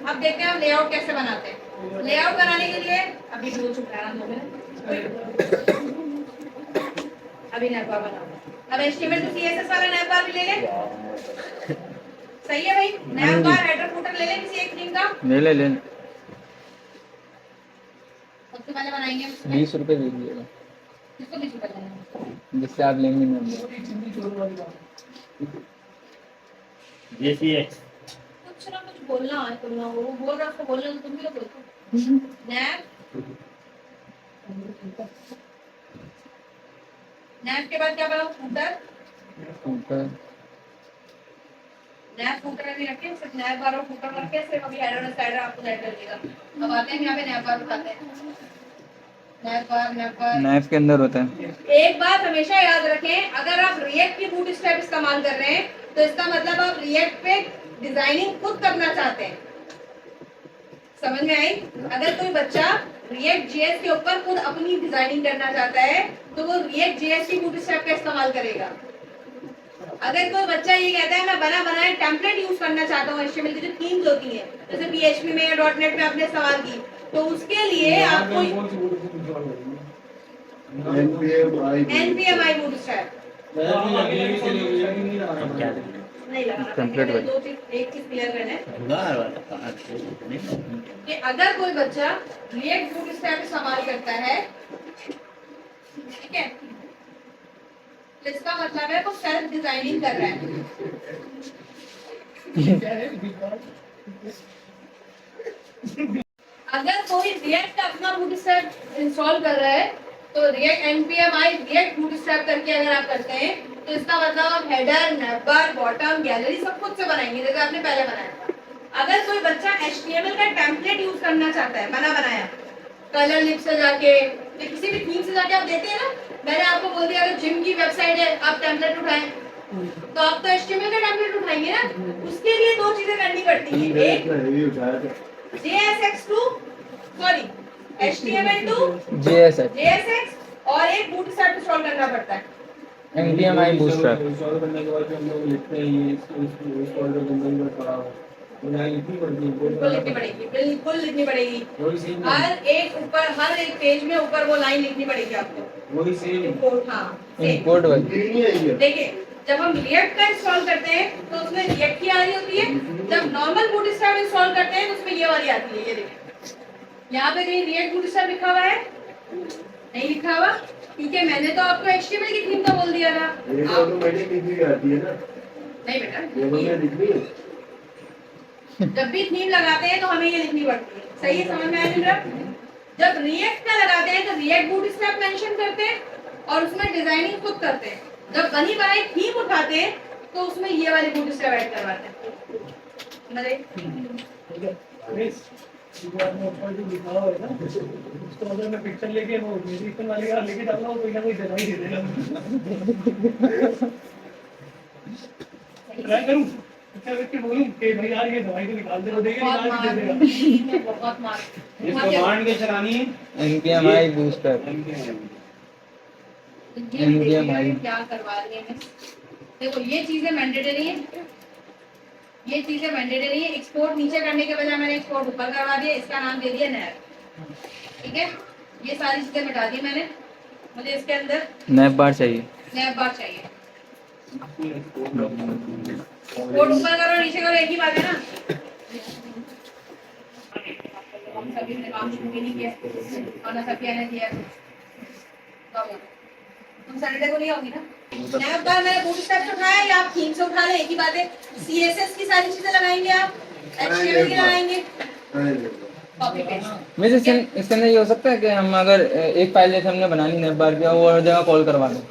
अब देखते हैं हम लेआउट कैसे बनाते हैं। लेआउट बनाने के लिए अभी बोल चुका है 2 मिनट, अभी नैप बार बनाओ। अब HTML तो CSS वाला नैप बार भी ले लें, सही है भाई। नैप बार हेडर फुटर ले लें किसी एक थीम का, ले सबसे पहले बनाएंगे 20 रुपए दे दीजिएगा, किसको 20 रुपए देना, जिससे आप लेंगे ना कुछ ना कुछ बोलना है तुम लोगों को, बोल रहा उसको बोलना तो तुम भी तो बोलो। नैप नैप के बाद क्या बनाओ, फूटर। नैप फूटर भी रखें, सिर्फ नैप बार और फूटर रखें, सिर्फ अभी हेडर और साइडर आपको सेट कर देगा। अब आते हैं यहाँ पे नैप बार उठाते हैं। नैप बार नैप के अंदर होता है। एक बात हमेशा याद रखें, अगर आप रिएक्ट की बूटस्ट्रैप इस्तेमाल कर रहे हैं तो इसका मतलब आप रिएक्ट पे डिजाइनिंग खुद करना चाहते हैं। समझ में आई? अगर कोई बच्चा रिएक्ट जेएस के ऊपर खुद अपनी डिजाइनिंग करना चाहता है तो वो रिएक्ट जेएस की बूटस्ट्रैप का इस्तेमाल करेगा। अगर कोई बच्चा ये कहता है मैं बना बनाए टेम्पलेट यूज करना चाहता हूँ HTML की जो थीम्स होती हैं, जैसे PHP में या .NET में आपने इस्तेमाल की, तो उसके लिए आपको NPMI बूटस्ट्रैप नहीं लगाना। टेम्पलेट वाली। 2 चीज, एक चीज क्लियर करना है कि अगर कोई बच्चा रिएक्ट बूटस्ट्रैप इस्तेमाल करता है, ठीक है, तो इसका मतलब है वो सेल्फ डिजाइनिंग कर रहा है। अगर कोई रिएक्ट का अपना बूटस्ट्रैप इंस्टॉल कर रहा है तो रिएक्ट NPMI रिएक्ट बूटस्ट्रैप करके अगर आप करते हैं तो इसका मतलब आप हेडर, नैपबार, बॉटम, गैलरी सब खुद से बनाएंगे जैसे आपने पहले बनाया था। अगर कोई बच्चा HTML का टेम्पलेट यूज करना चाहता है, बना बनाया कलर लिप से जाके या किसी भी थीम से जाके आप देते हैं ना, मैंने आपको बोल दिया अगर जिम की वेबसाइट है आप टेम्पलेट उठाएं तो आप तो HTML का टेम्पलेट उठाएंगे ना, उसके लिए 2 चीजें करनी पड़ती हैं। एक JSX to sorry HTML to JSX और एक बूटस्ट्रैप इंस्टॉल करना पड़ता है। NPMI बूटस्ट्रैप इंस्टॉल करने के बाद जो हम लोग लिखते हैं ये इस फोल्डर के अंदर में पड़ा हो बिल्कुल लिखनी पड़ेगी हर एक पेज में ऊपर वो लाइन लिखनी पड़ेगी आपको, वही सेम इंपोर्ट वाली। देखिए जब हम रिएक्ट का इंस्टॉल करते हैं तो उसमें रिएक्ट की आ रही होती है, जब नॉर्मल बूटस्ट्रैप इंस्टॉल करते हैं तो उसमें ये वाली आती है। ये देखिए यहाँ पे कहीं रिएक्ट बूटस्ट्रैप लिखा हुआ है? नहीं लिखा हुआ, क्योंकि मैंने तो आपको HTML की थीम का बोल दिया था। नहीं बेटा, जब भी थीम लगाते हैं तो हमें ये लिखनी पड़ती है, सही है? समझ में आया? जब रिएक्ट का लगाते हैं तो रिएक्ट बूटस्ट्रैप मेंशन करते हैं और उसमें डिजाइनिंग खुद करते हैं। जब बनी बनाई थीम उठाते हैं तो उसमें ये वाली बूटस्ट्रैप ऐड करवाते हैं। मैं पिक्चर लेके वो म्यूजिक वाले का लेके डालना कोई ना कोई दवाई दे देगा। ट्राई करूं पिक्चर देख के बोलूं कि भाई यार ये दवाई को निकाल दे, वो देगा निकाल के दे देगा। बहुत मार ये कमांड के चलानी है NPMI बूटस्ट्रैप क्या करवा रही है। देखो ये चीजें मैंडेटरी है, ये चीजें मैंडेटरी है। एक्सपोर्ट नीचे करने के बजाय मैंने एक्सपोर्ट ऊपर करवा दिया, इसका नाम दे दिया नैप। ठीक है, ये सारी चीजें मिटा दी मैंने, मुझे इसके अंदर नैप बार चाहिए। नैप बार चाहिए। एक्सपोर्ट ऊपर करो नीचे करो एक ही बात है ना। हम सभी ने काम शुरू भी नहीं किया और ना सभी ने किया, तुम सैटरडे को नहीं होगी ना। नैप बार मैंने बूटस्ट्रैप से उठाया या आप थीम से उठा लें, एक ही बात है। CSS की सारी चीजें लगाएंगे आप, HTML की लगाएंगे, कॉपी पेस्ट। वैसे इसके अंदर ये हो सकता है कि हम अगर एक फाइल जैसे हमने बनानी नैप बार की वो हर जगह कॉल करवा दें,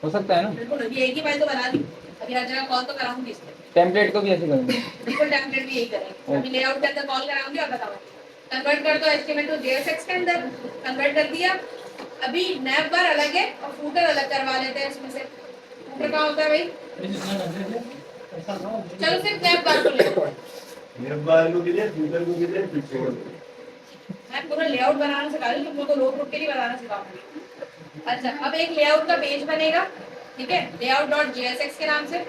हो सकता है ना? बिल्कुल, ये एक ही फाइल तो बना दी, अभी हर जगह कॉल तो कराऊंगी इसमें। टेम्पलेट को भी ऐसे करेंगे? बिल्कुल, टेम्पलेट भी यही करेंगे। अभी लेआउट के अंदर कॉल कराऊंगी और बताऊंगी। कन्वर्ट कर दो HTML टू JSX के अंदर, कन्वर्ट कर दिया। अभी नैप बार अलग है और फूटर अलग करवा लेते हैं इसमें से। फूटर कहाँ होता है भाई? चलो सिर्फ नैप बार को ले लो। नैप बार को किधर, फूटर को किधर, पिक्चर को। मैं पूरा लेआउट बनाना सिखा रही हूँ, तुम लोग को रोक रोक के नहीं बनाना सिखाऊंगी। अच्छा, अब एक लेआउट का पेज बनेगा, ठीक है, layout.jsx के नाम से।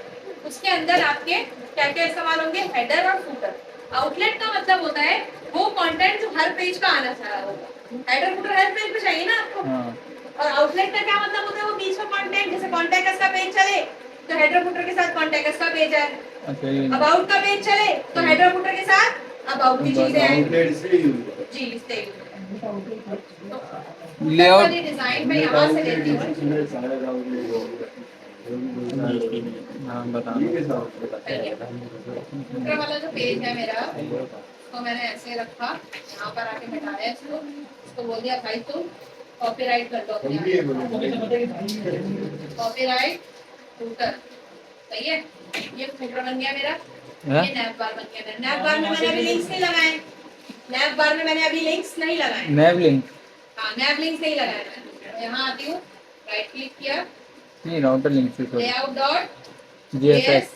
उसके अंदर आपके क्या क्या इस्तेमाल होंगे? हेडर और फूटर। आउटलेट का मतलब होता है वो कंटेंट जो हर पेज का आना चाहिए होगा। हेडर फुटर हर पेज पे चाहिए ना आपको। हाँ और आउटलेट का क्या मतलब होता है, वो बीच का कंटेंट, जैसे कॉन्टैक्ट अस का पेज चले तो हेडर फुटर के साथ कॉन्टैक्ट अस का पेज है। अच्छा ये अबाउट का पेज चले तो हेडर फुटर के साथ अबाउट की चीजें हैं। आउटलेट से यूज जी इससे लेआउट डिजाइन में यहाँ से लेती हूँ। हाँ बता दूसरा वाला जो पेज है मेरा, तो मैंने ऐसे रखा, यहाँ पर आके बैठाया इसको बोल दिया भाई तुम कॉपीराइट कर दो अपने कॉपीराइट फूटर। सही है, ये फूटर बन गया मेरा। हाँ? ये नैप बार बन गया मेरा। नैप बार में मैंने अभी लिंक्स नहीं लगाए। नैप बार में मैंने अभी लिंक्स नहीं लगाए। नैव लिंक हाँ नैप लिंक्स नहीं लगाए मैंने। यहाँ आती हूँ, राइट क्लिक किया, नहीं राउटर लिंक से तो लेआउट डॉट जीएसएक्स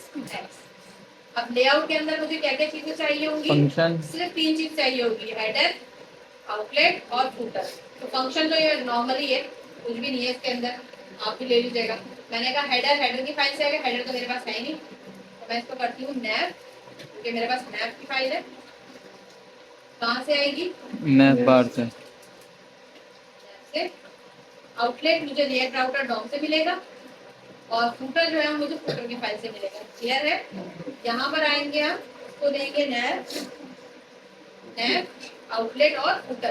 अब लेआउट के अंदर मुझे क्या क्या चीजें चाहिए होंगी? फंक्शन सिर्फ 3 चीज चाहिए होगी, हेडर, आउटलेट और फूटर। तो फंक्शन तो ये नॉर्मली है, कुछ भी नहीं है इसके अंदर, आप भी ले लीजिएगा। मैंने कहा हेडर की फाइल से आएगा, हेडर तो मेरे पास है ही नहीं, तो मैं इसको करती हूँ नैव, क्योंकि मेरे पास नैव की फाइल है। कहाँ से आएगी? नैव बार से। आउटलेट मुझे रिएक्ट राउटर डॉम से मिलेगा और फूटर जो है मुझे फूटर की फाइल से मिलेगा। क्लियर है? यहाँ पर आएंगे हम, इसको देंगे नैव आउटलेट और फूटर।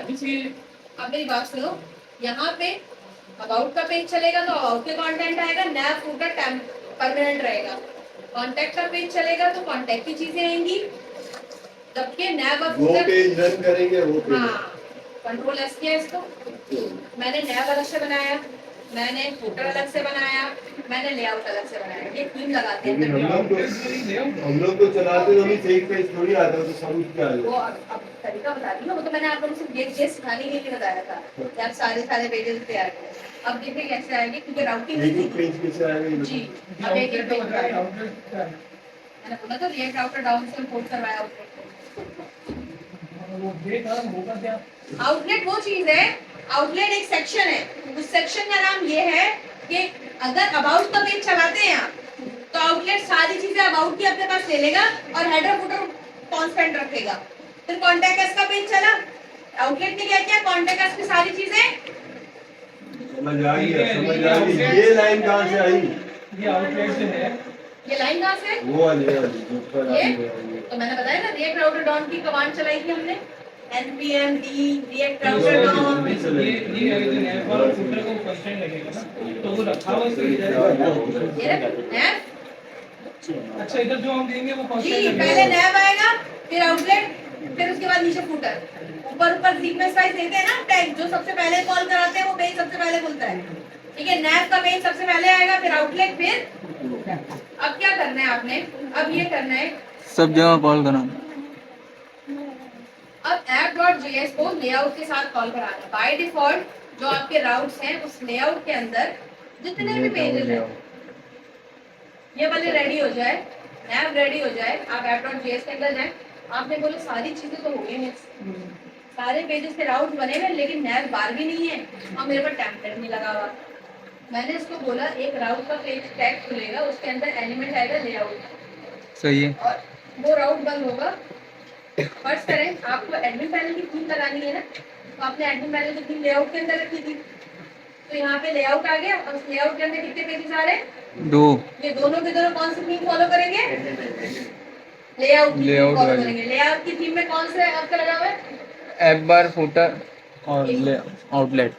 अब मेरी बात सुनो, यहाँ पे अबाउट का पेज चलेगा तो अबाउट के कंटेंट आएगा, नैव फूटर परमानेंट रहेगा। कॉन्टैक्ट का पेज चलेगा तो कॉन्टैक्ट की चीजें आएंगी, जबकि नैव और वो फूटर पेज रन करेंगे वो पेज। हाँ कंट्रोल एस किया इसको। मैंने नैव अलग से बनाया, मैंने फूटर अलग से बनाया, मैंने लेआउट अलग से बनाया। ये तीन लगाते लेकिन हैं। हम लोग तो चलाते तो हमें एक पेज थोड़ी आता तो समझ क्या वो अब तरीका बता दी ना, वो तो मैंने आप लोगों से ये सिखाने के लिए बताया था कि आप सारे पेजेस तैयार करें। अब देखिए कैसे आएगी, क्योंकि राउटिंग एक एक पेज कैसे आएगा जी अब एक एक पेज मैंने बोला तो रिएक्ट राउटर डाउन से इंपोर्ट करवाया आउटलेट वो चीज है, आउटलेट एक सेक्शन है। उस सेक्शन का नाम ये है कि अगर अबाउट का पेज चलाते हैं आप, तो आउटलेट सारी चीजें अबाउट की अपने पास ले लेगा और हेडर फुटर कांस्टेंट रखेगा। फिर कॉन्टैक्ट अस का पेज चला, आउटलेट ने क्या किया, कॉन्टैक्ट अस की सारी चीजें समझ आ गई। ये लाइन कहाँ से आई? ये आउटलेट से है। ये लाइन कहाँ से? वो वाली जो ऊपर ये आई है। तो मैंने बताया ना, रिएक्ट राउटर डाउन की कमांड चलाई थी हमने, npm d react router down. ये अगर नैव और फुटर को कंस्ट्रेंट लगेगा ना, तो वो रखा हुआ इसको इधर ये नैव, अच्छा इधर जो हम देंगे वो जी कंस्ट्रेंट पहले नैव आएगा, फिर आउटलेट, फिर उसके बाद नीचे फुटर। ऊपर सीक्वेंस वाइज देते हैं ना टैग, जो सबसे पहले कॉल कराते हैं वो पेज सबसे पहले खुलता है। ठीक है, नैव का पेज सबसे पहले आएगा, फिर आउटलेट, फिर अब क्या करना है आपने, अब ये करना है, सब जगह कॉल कराना। अब app.js को लेआउट के साथ कॉल कराना है। बाय डिफॉल्ट जो आपके राउट्स हैं उस लेआउट के अंदर जितने भी पेजेस हैं, ये वाले रेडी हो जाए, नैव रेडी हो जाए, आप app.js के अंदर जाएं। आपने बोले सारी चीजें तो हो गई हैं, सारे पेजेस के राउट बने हुए, लेकिन नैव बार भी नहीं है और मेरे पर टेम्पलेट नहीं लगा हुआ। मैंने इसको बोला एक राउट का पेज टैग खुलेगा, उसके अंदर एलिमेंट आएगा लेआउट, सही है। और वो राउट बंद होगा। फर्स्ट करें, आपको एडमिन पैनल की थीम लगानी है ना, तो आपने एडमिन पैनल की थीम लेआउट के अंदर रखी थी, तो यहाँ पे लेआउट आ गया और उस लेआउट के अंदर कितने पेजेस आ रहे हैं? 2। ये दोनों के दोनों कौन सी थीम फॉलो करेंगे? लेआउट की थीम फॉलो करेंगे। लेआउट की थीम में कौन से आपका लगा हुआ है? ऐप बार फुटर और आउटलेट।